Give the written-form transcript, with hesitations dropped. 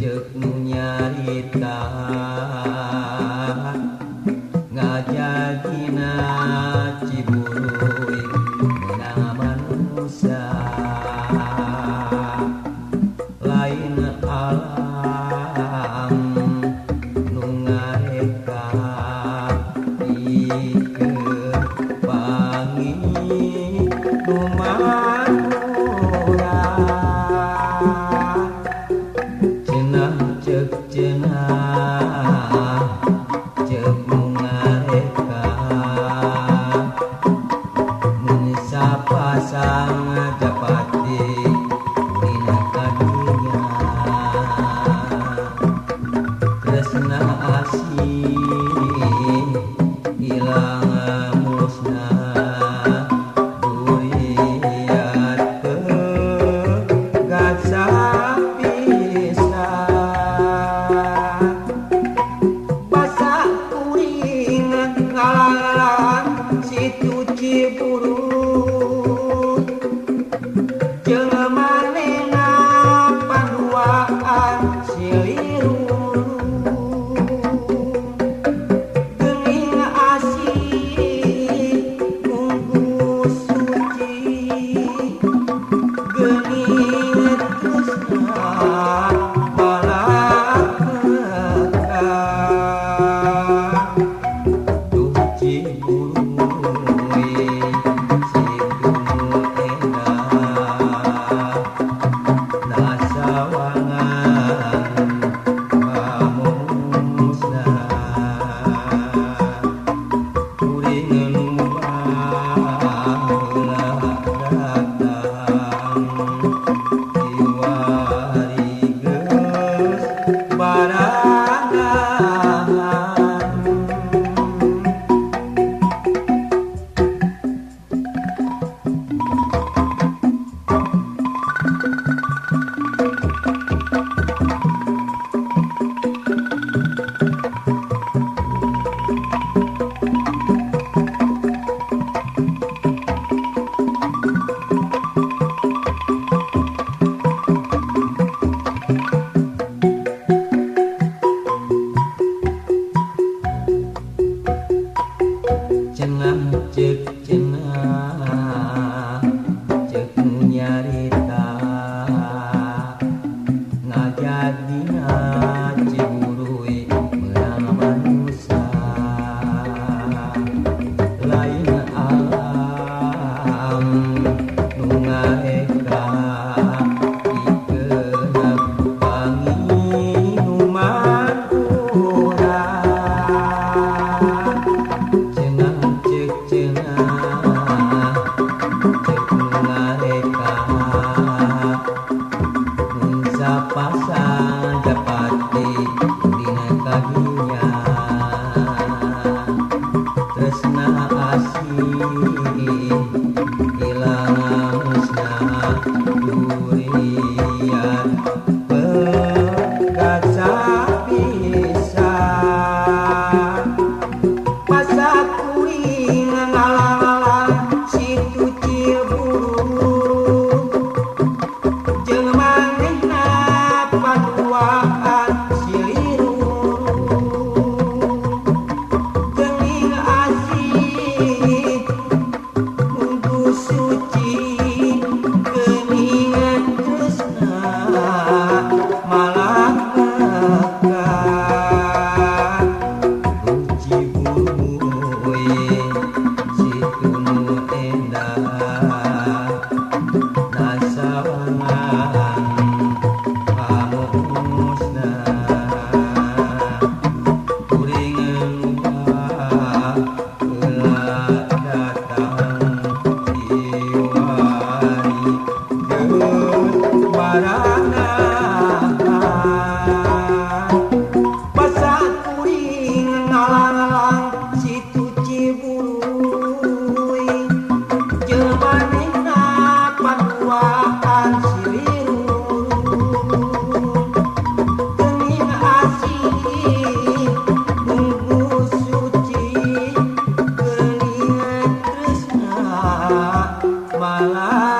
cek nu nyarita ngajadina Ciburuy menang manusia lain alam nu ngareka pikeun pangi nu manura cenah cek cenah cek nu ngareka mun sapasang japati dina kadunya tresna asih ilang musnah duriat kegasah pisan basa kuring ngalalan situ Ciburut jeung manehna paduaan silirung geuning asih bungkus suci geuning tresna balakeka duh Ciburuy situ nu endah nasawangan pamusnah kuring nu baheula datang diwari geus barangan cenah cek cenah cek nu nyarita ngajadina Ciburuy menang manusia lain alam nu ngareka pikeun pangi nu manura cenah cek cenah cek nu ngareka mun sapasang japati dina kadunya tresna asih ilang musnah durian pegasah pisan masa kuring ngalalang situ Ciburut jeung manehna paduaan silirung geuning asih bungkus suci geuning tresna malakeka Ciburuy situ nu endah nasawangan pamusnah kuring nu baheula datang diwari geus barangan basa kuring ngalalang situ Ciburuy jeung manehna paduaan silirung geuning asih bungkus suci geuning tresna malah